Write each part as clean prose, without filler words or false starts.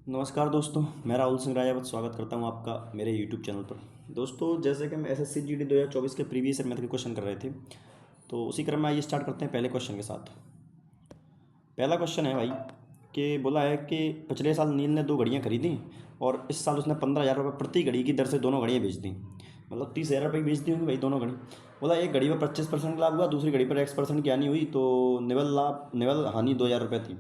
नमस्कार दोस्तों, मैं राहुल सिंह राजावत स्वागत करता हूं आपका मेरे YouTube चैनल पर। दोस्तों, जैसे कि हम SSC GD 2024 के प्रीवियस ईयर मैथ के क्वेश्चन कर रहे थे, तो उसी क्रम में आइए स्टार्ट करते हैं पहले क्वेश्चन के साथ। पहला क्वेश्चन है भाई कि बोला है कि पिछले साल नील ने 2 घड़ियाँ खरीदी और इस साल उसने 15,000 रुपये प्रति घड़ी की दर से दोनों घड़ियाँ बेच दी। मतलब 30,000 रुपये की बेच दी होंगी भाई दोनों घड़ी। बोला एक घड़ी पर 25% लाभ हुआ, दूसरी घड़ी पर X% की हानि हुई, तो निवल हानि 2,000 रुपये थी।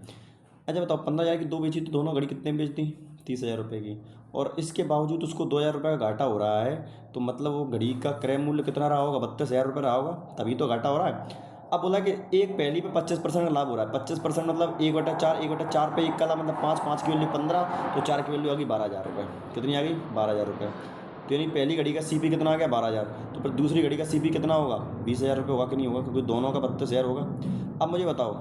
अच्छा बताओ, 15,000 की 2 बेची तो दोनों घड़ी कितने में बेच दी? 30,000 रुपये की। और इसके बावजूद उसको 2,000 रुपये का घाटा हो रहा है, तो मतलब वो घड़ी का क्रय मूल्य कितना रहा होगा? 32,000 रुपये रहा होगा, तभी तो घाटा हो रहा है। अब बोला कि एक पहली पे 25% का लाभ हो रहा है। 25% मतलब 1/4 पे 1 का लाभ मतलब 5, 5 की वैल्यू 15, तो 4 की वैल्यू आ गई 12,000 रुपये। कितनी आ गई? 12,000 रुपये। तो यानी पहली घड़ी का CP कितना आ गया? 12,000। तो फिर दूसरी घड़ी का CP कितना होगा? 20,000 रुपये होगा कि नहीं होगा? क्योंकि दोनों का 32,000 होगा। अब मुझे बताओ,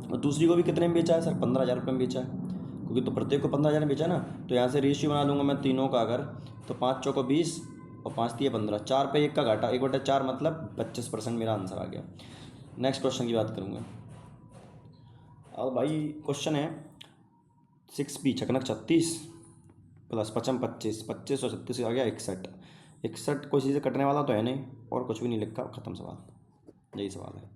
और दूसरी को भी कितने में बेचा है सर? 15,000 रुपये में बेचा है, क्योंकि तो प्रत्येक को 15,000 में बेचा ना। तो यहाँ से रेशियो बना दूंगा मैं तीनों का, अगर तो 5 चौको 20 और 5 तिया 15, 4 पे 1 का घाटा, 1/4 मतलब 25% मेरा आंसर आ गया। नेक्स्ट क्वेश्चन की बात करूँगा। अब भाई क्वेश्चन है 6B छकनक 36 प्लस 55 25, 25 और 36 आ गया 61। 61 कोई चीज़ें कटने वाला तो है नहीं, और कुछ भी नहीं लिखा, ख़त्म सवाल। यही सवाल है,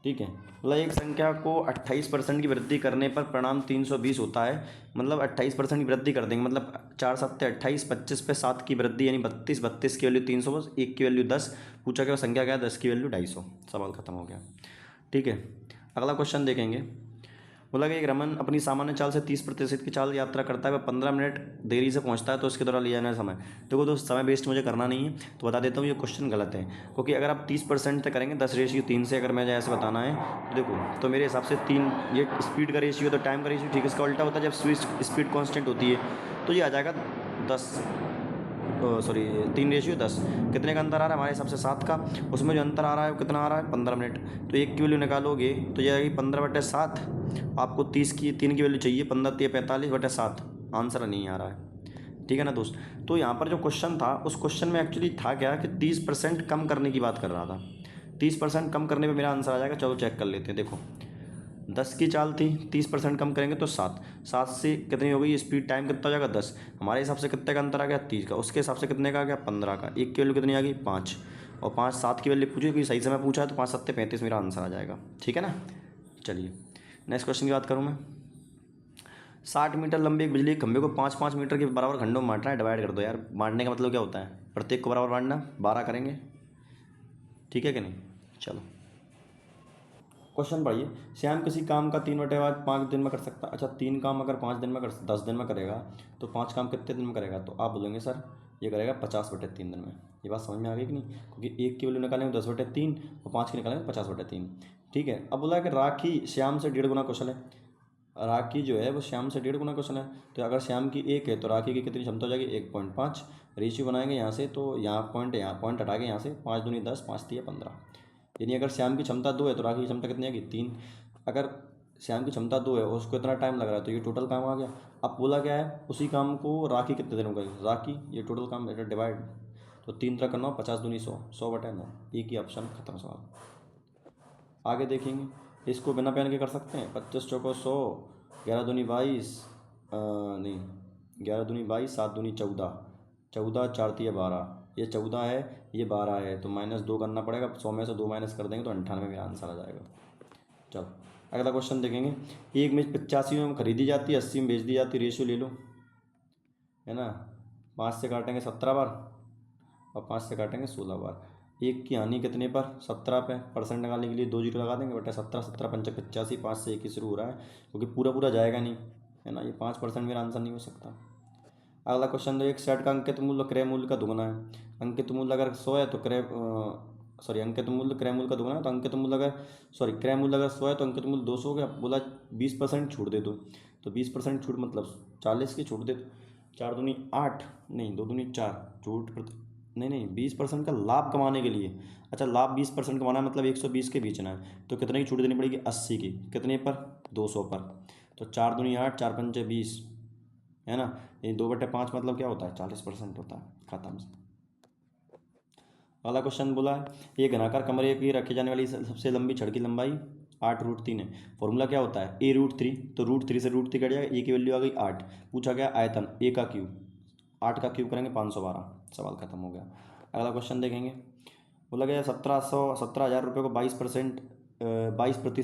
ठीक है। मतलब एक संख्या को 28% की वृद्धि करने पर परिणाम 320 होता है। मतलब 28% की वृद्धि कर देंगे, मतलब 4 7 28, 25 पे 7 की वृद्धि यानी 32, 32 की वैल्यू 300, 1 की वैल्यू 10। पूछा गया संख्या क्या है? 10 की वैल्यू 250। सवाल खत्म हो गया, ठीक है। अगला क्वेश्चन देखेंगे। बोला कि एक रमन अपनी सामान्य चाल से 30% की चाल यात्रा करता है, वह 15 मिनट देरी से पहुंचता है, तो उसके दौरान लिया जाना समय। देखो दोस्त, समय वेस्ट मुझे करना नहीं है, तो बता देता हूँ ये क्वेश्चन गलत है। क्योंकि अगर आप 30% तक करेंगे 10:3 से, अगर मैं ऐसे बताना है तो देखो, तो मेरे हिसाब से 3 ये स्पीड का रेशियो तो टाइम का रेशियो, ठीक है। इसका उल्टा होता है जब स्पीड कॉन्स्टेंट होती है, तो ये आ जाएगा 10, सॉरी 3:10। कितने का अंतर आ रहा है? हमारे हिसाब से 7 का। उसमें जो अंतर आ रहा है वो कितना आ रहा है? 15 मिनट। तो 1 की वैल्यू निकालोगे तो ये आएगी 15/7। आपको 3 की वैल्यू चाहिए, 15 तिया 45/7। आंसर नहीं आ रहा है, ठीक है ना दोस्त। तो यहाँ पर जो क्वेश्चन था, उस क्वेश्चन में एक्चुअली था क्या कि 30% कम करने की बात कर रहा था। 30% कम करने पर मेरा आंसर आ जाएगा। चलो चेक कर लेते हैं। देखो, 10 की चाल थी, 30% कम करेंगे तो 7, 7 से कितनी हो गई स्पीड? टाइम कितना हो जाएगा? 10। हमारे हिसाब से कितने का अंतर आ गया? 30 का। उसके हिसाब से कितने का आ गया? 15 का। 1 की वैल्यू कितनी आ गई? 5, और 5 7 की वैल्यू पूछी, क्योंकि सही समय पूछा है, तो 5 7 35 मेरा आंसर आ जाएगा, ठीक है ना। चलिए नेक्स्ट क्वेश्चन की बात करूँ मैं। 60 मीटर लंबे एक बिजली के खंभे को 5-5 मीटर के बराबर खंडों में बांटना है। डिवाइड कर दो यार। बांटने का मतलब क्या होता है? प्रत्येक को बराबर बांटना। 12 करेंगे, ठीक है कि नहीं। चलो क्वेश्चन पढ़िए। श्याम किसी काम का 3/5 दिन में कर सकता है। अच्छा, 3 काम अगर 5 दिन में 10 दिन में करेगा, तो 5 काम कितने दिन में करेगा? तो आप बोलेंगे सर ये करेगा 50/3 दिन में। ये बात समझ में आ गई कि नहीं? क्योंकि 1 की वैल्यू निकालेंगे 10/3 और 5 की निकालेंगे 50/3, ठीक है। अब बोला कि राखी श्याम से 1.5 गुना कुशल है। राखी जो है वो श्याम से 1.5 गुना कुशल है। तो अगर श्याम की 1 है तो राखी की कितनी क्षमता हो जाएगी? 1.5। रेशियो बनाएंगे यहाँ से, तो यहाँ पॉइंट हटा के यहाँ से 5 दूनी 10, 5 तिया 15। यानी अगर श्याम की क्षमता 2 है तो राखी की क्षमता कितनी आएगी? 3। अगर श्याम की क्षमता 2 है और उसको इतना टाइम लग रहा है, तो ये टोटल काम आ गया। अब बोला क्या है? उसी काम को राखी कितने दिन में करेगी? राखी ये टोटल काम डिवाइड, तो 3 3 9, 50 दूनी 100, 100/9। एक ही ऑप्शन, खत्म सवाल। आगे देखेंगे। इसको बिना पेन के कर सकते हैं। 25 चौको 100, 11 दूनी 22, नहीं 11 दूनी 22, 7 दूनी 14, 14 4 तिया 12। ये 14 है, ये 12 है, तो -2 करना पड़ेगा। 100 में से 2 माइनस कर देंगे तो 98 मेरा आंसर आ जाएगा। चलो अगला क्वेश्चन देखेंगे। एक मिर्च 85 में खरीदी जाती है, 80 में बेच दी जाती है। रेशियो ले लो, है ना। 5 से काटेंगे 17 बार और 5 से काटेंगे 16 बार। एक की हानि कितने पर? 17 पे। परसेंट निकालने के लिए 2 जीरो लगा देंगे, बटा 17, 17 पंचा 85, 5 से 1 ही शुरू हो रहा है, क्योंकि पूरा पूरा जाएगा नहीं, है ना। ये 5% मेरा आंसर नहीं हो सकता। अगला क्वेश्चन दो। एक सेट का अंकित मूल्य क्रय मूल्य का दुगुना है। अंकित मूल्य अगर 100 है तो अंकित मूल्य क्रय मूल्य का दुगुना है, तो अंकित मूल्य अगर क्रय मूल्य अगर 100 है तो अंकित मूल्य 200 हो गया। बोला 20% छूट दे दो, तो 20% छूट मतलब 40 की छूट दे दो। 4 दूनी 8, नहीं 2 दूनी 4, नहीं 20% का लाभ कमाने के लिए। अच्छा, लाभ 20% कमाना है, मतलब 120 के बेचना है, तो कितने की छूट देनी पड़ेगी? 80 की। कितने पर? 200 पर। तो 4 दूनी 8, 4 पंचे 20, है ना। ये 2/5 मतलब क्या होता है? 40% होता है। खत्म से। अगला क्वेश्चन बोला है, ये घनाकार कमरे की रखी जाने वाली सबसे लंबी छड़ की लंबाई 8√3 है। फॉर्मूला क्या होता है a√3, तो √3 से √3 कट जाएगा, ए की वैल्यू आ गई 8। पूछा गया आयतन ए का क्यूब, 8 का क्यूब करेंगे 512, सवाल खत्म हो गया। अगला क्वेश्चन देखेंगे। बोला गया 17,000 रुपये को 22%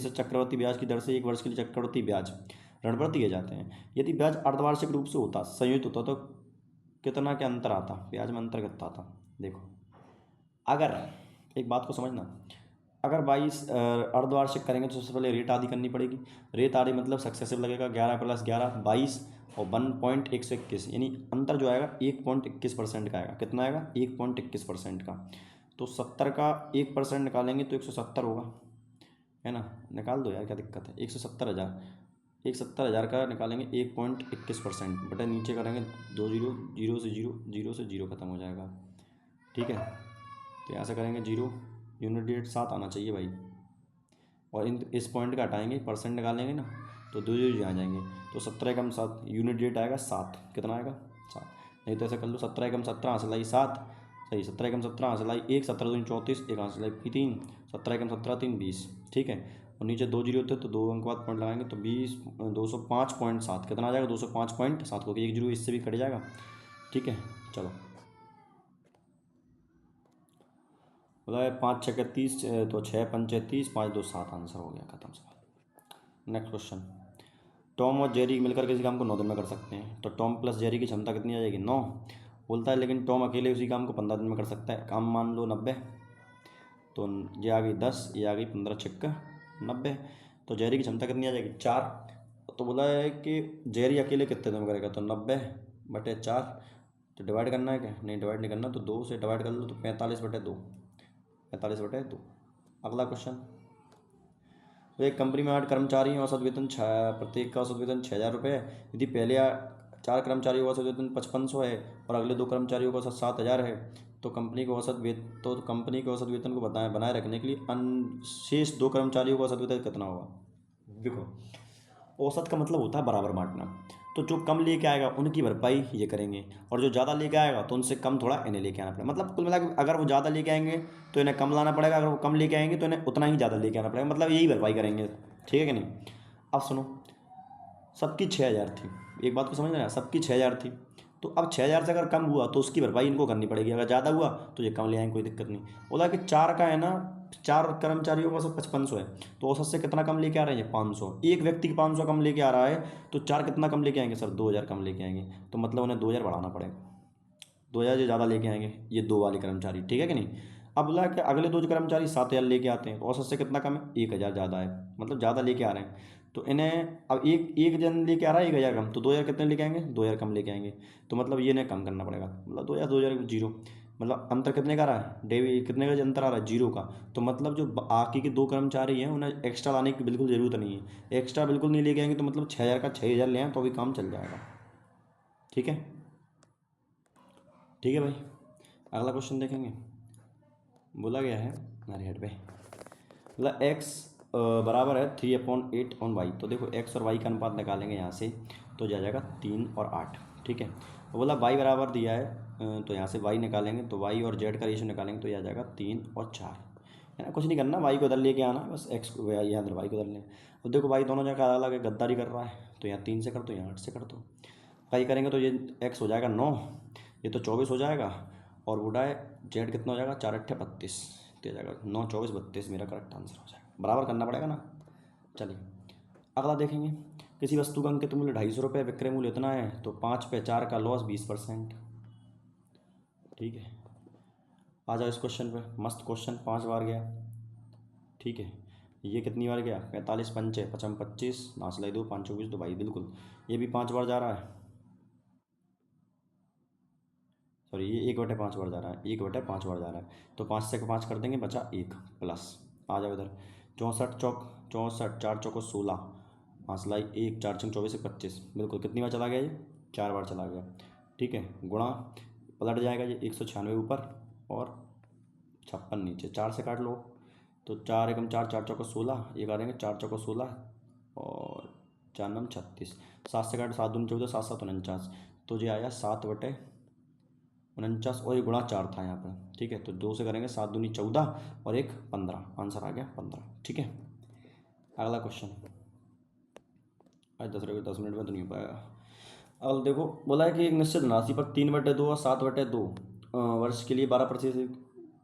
चक्रवृद्धि ब्याज की दर से 1 वर्ष के लिए चक्रवृद्धि ब्याज ऋण पर दिए जाते हैं। यदि ब्याज अर्धवार्षिक रूप से होता, संयुक्त होता, तो कितना क्या अंतर आता, ब्याज में अंतर कितना आता। देखो, अगर एक बात को समझना, अगर 22 अर्धवार्षिक करेंगे तो सबसे पहले रेट आदि करनी पड़ेगी। रेट आदि मतलब सक्सेसिव लगेगा, 11 + 11 22 और 1.121, यानी अंतर जो आएगा 1.21% का आएगा। कितना आएगा 1.21% का। तो 70 का 1% निकालेंगे तो 170 होगा, है ना। निकाल दो यार, क्या दिक्कत है। 170,000 का निकालेंगे 1.21% बटा नीचे करेंगे 2 जीरो, जीरो से जीरो, जीरो से जीरो खत्म हो जाएगा। ठीक है, तो यहाँ से करेंगे 0, यूनिट डेट 7 आना चाहिए भाई, और इस पॉइंट का हटाएंगे, परसेंट निकालेंगे ना, तो 2 जीरो आ जाएंगे। तो 17 एकम 7, यूनिट डेट आएगा 7, कितना आएगा 7। नहीं तो ऐसा कर लो, 17 एकम 17 हासिल आई 7, सही, 17 एकम 17 हासिल आई 1, 17 दूनी 34, 1 हासिल आई 3, 17 एकम 17 3 20। ठीक है, और नीचे 2 जीरो होते तो 2 अंक बाद पॉइंट लगाएंगे तो 205.7, कितना आ जाएगा 205.7, क्योंकि 1 जीरो इससे भी कट जाएगा। ठीक है, चलो, बोला है 5 छः 30, तो 6 पंचे 30, 5 2 7, आंसर हो गया, खत्म सवाल। Next question. टॉम और जेरी मिलकर किसी काम को 9 दिन में कर सकते हैं, तो टॉम प्लस जेरी की क्षमता कितनी आ जाएगी 9, बोलता है। लेकिन टॉम अकेले उसी काम को 15 दिन में कर सकता है, काम मान लो 90, तो ये आ गई 10, ये आ गई 15 छक्का 90, तो जेरी की क्षमता कितनी आ जाएगी 4। तो बोला है कि जेरी अकेले कितने दिन में करेगा, तो 90/4, तो डिवाइड करना है क्या, नहीं डिवाइड नहीं करना, तो 2 से डिवाइड कर लो तो 45/2, 45/2। अगला क्वेश्चन। तो एक कंपनी में 8 कर्मचारी हैं, औसत वेतन प्रत्येक का औसत वेतन 6,000 रुपये है। यदि पहले 4 कर्मचारियों का औसत वेतन 5500 है और अगले 2 कर्मचारियों का औसत 7,000 है, तो कंपनी के औसत वेतन को बनाए रखने के लिए शेष 2 कर्मचारियों का औसत वेतन कितना होगा। देखो, औसत का मतलब होता है बराबर बांटना, तो जो कम लेके आएगा उनकी भरपाई ये करेंगे, और जो ज़्यादा लेके आएगा तो उनसे कम थोड़ा इन्हें लेके आना पड़ेगा। मतलब कुल मिला के अगर वो ज़्यादा लेके आएंगे तो इन्हें कम लाना पड़ेगा, अगर वो कम लेके आएंगे तो इन्हें उतना ही ज़्यादा लेके आना पड़ेगा, मतलब यही भरपाई करेंगे। ठीक है कि नहीं। अब सुनो, सबकी 6,000 थी, एक बात को समझ रहे हैं, सबकी 6,000 थी, तो अब 6,000 से अगर कम हुआ तो उसकी भरपाई इनको करनी पड़ेगी, अगर ज़्यादा हुआ तो ये कम ले आएंगे, कोई दिक्कत नहीं। बोला कि 4 का है ना, 4 कर्मचारियों का सब 5500 है, तो औसत से कितना कम लेके आ रहे हैं 500, एक व्यक्ति की 500 कम लेके आ रहा है, तो 4 कितना कम लेके आएंगे सर 2,000 कम लेके आएंगे, तो मतलब उन्हें 2,000 बढ़ाना पड़ेगा, 2,000 जो ज़्यादा लेके आएंगे ये 2 वाले कर्मचारी। ठीक है कि नहीं। अब बोला कि अगले 2 कर्मचारी 7,000 लेके आते हैं, तो औसत से कितना कम है 1,000 ज़्यादा है, मतलब ज़्यादा लेके आ रहे हैं, तो इन्हें अब एक एक जन लेके आ रहा है 1,000 कम, तो 2,000 कितने लेके आएंगे 2,000 कम लेके आएंगे, तो मतलब ये इन्हें कम करना पड़ेगा, मतलब 2,000 जीरो, मतलब अंतर कितने का आ रहा है डेवी, कितने का अंतर आ रहा है 0 का। तो मतलब जो बाकी के 2 कर्मचारी हैं उन्हें एक्स्ट्रा लाने की बिल्कुल ज़रूरत नहीं है, एक्स्ट्रा बिल्कुल नहीं लेके आएंगे, तो मतलब 6,000 का 6,000 ले आएँ तो भी काम चल जाएगा। ठीक है, ठीक है भाई। अगला क्वेश्चन देखेंगे। बोला गया है हमारे हेड पे, मतलब एक्स बराबर है 3/8 तो देखो एक्स और वाई का अनुपात निकालेंगे यहाँ से, तो जा जाएगा 3 और 8। ठीक है, तो बोला वाई बराबर दिया है, तो यहाँ से वाई निकालेंगे, तो वाई और जेड का रेशियो निकालेंगे, तो यह आ जाएगा 3 और 4, है ना। कुछ नहीं करना, वाई को उधर लेके आना, बस एक्स को यहाँ वाई को उधर लें। अब देखो वाई दोनों जगह अलग है, गद्दारी कर रहा है, तो यहाँ 3 से कर दो, यहाँ 8 से कर दो, वाई करेंगे तो ये एक्स हो जाएगा 9, ये तो 24 हो जाएगा, और बूढ़ा है जेड कितना हो जाएगा 4×8 = 32, तो हो जाएगा 9 24 32, मेरा करेक्ट आंसर हो जाएगा, बराबर करना पड़ेगा ना। चलिए अगला देखेंगे। किसी वस्तु का अंकित मूल्य 250 रुपये, विक्रय मूल्य इतना है, तो 5/4 का लॉस 20%। ठीक है, आ जाओ इस क्वेश्चन पे, मस्त क्वेश्चन 5 बार गया। ठीक है, ये कितनी बार गया 45 पंचे 55 25, नास लाई 2 5 24 2 भाई, बिल्कुल ये भी 5 बार जा रहा है, सॉरी ये 1/5 बार जा रहा है, 1/5 बार जा रहा है, तो 5 से 5 कर देंगे, बचा 1 प्लस, आ जाओ इधर 64 चौक 64, 4 चौको 16, 5 लाई 1, 4 छंग 24 1 25, बिल्कुल कितनी बार चला गया ये 4 बार चला गया। ठीक है, गुणा पलट जाएगा ये 196 ऊपर और 56 नीचे, 4 से काट लो, तो 4 एकम 4, 4 चौको 16, ये काटेंगे 4 चौको 16 और 4 नम 36, 7 से काट 7 दूनी 14, 7 7 49, तो ये आया 7/49, और ये गुणा 4 था यहाँ पर। ठीक है, तो 2 से करेंगे 7 दूनी 14 और 1 15, आंसर आ गया 15। ठीक है, अगला क्वेश्चन, आज 10 मिनट में तो नहीं हो पाएगा। अब देखो बोला है कि एक निश्चित धनराशि पर 3/2 और 7/2 वर्ष के लिए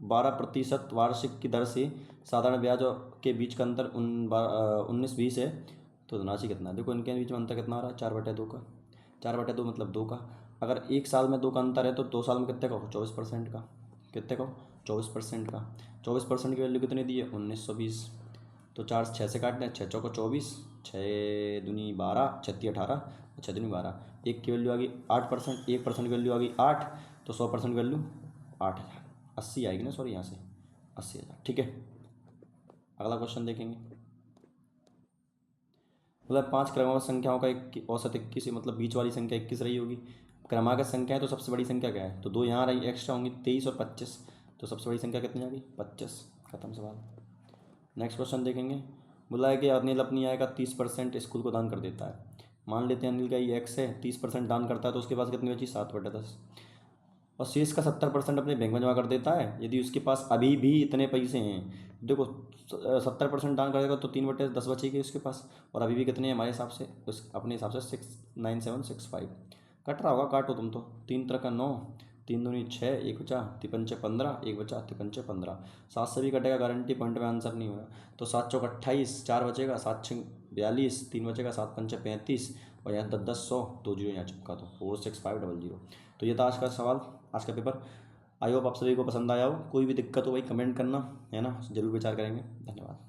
12% वार्षिक की दर से साधारण ब्याज के बीच का अंतर 19-20 है, तो धनराशि कितना है। देखो इनके बीच में अंतर कितना आ रहा है, 4/2 का। 4/2 मतलब 2 का। अगर एक साल में 2 का अंतर है तो 2 साल में कितने का हो, 24% का। कितने का हो, 24% का। 24% की वैल्यू कितनी दी है, 1920। तो 4 6 से काटते हैं, 6 चौको 24, 6 दूनी 12, 36 18, 6 दूनी 12। एक की वैल्यू आ गई 8%, 1% की वैल्यू आ गई 8, तो 100% की वैल्यू 8,000, 80 आएगी ना, सॉरी यहाँ से 80,000। ठीक है, अगला क्वेश्चन देखेंगे। मतलब 5 क्रमांक संख्याओं का औसत 21 है, मतलब बीच वाली संख्या 21 रही होगी। क्रमागत संख्या है तो सबसे बड़ी संख्या क्या है, तो 2 यहाँ रही, एक्स्ट्रा होंगी 23 और 25, तो सबसे बड़ी संख्या कितनी आ गई, 25। खत्म सवाल। नेक्स्ट क्वेश्चन देखेंगे। बोला है कि अनिल अपनी आय का 30% स्कूल को दान कर देता है। मान लेते हैं अनिल का ये एक्स है, 30% दान करता है, तो उसके पास कितनी बची, 7/10। और शेष का 70% अपने बैंक में जमा कर देता है। यदि उसके पास अभी भी इतने पैसे हैं, देखो 70% दान करेगा तो 3/10 बचेगी उसके पास, और अभी भी कितने हैं हमारे हिसाब से, उस अपने हिसाब से 69765। कट रहा होगा, काटो तुम तो। 3 3 का 9, 3 दूनी 6, 1 बचा 3 5 15, 1 बचा 3 5 15। 7 से भी कटेगा, गारंटी पॉइंट में आंसर नहीं होगा। तो 7 चौक 28, 4 बचेगा, 7 6 42, 3 बचेगा, 7 5 35, और यहाँ 10 10 100, 2 जीरो यहाँ चिपका दो, 46500। तो ये था आज का सवाल, आज का पेपर। आई होप आप सभी को पसंद आया हो। कोई भी दिक्कत हो भाई कमेंट करना, है ना, जरूर विचार करेंगे। धन्यवाद।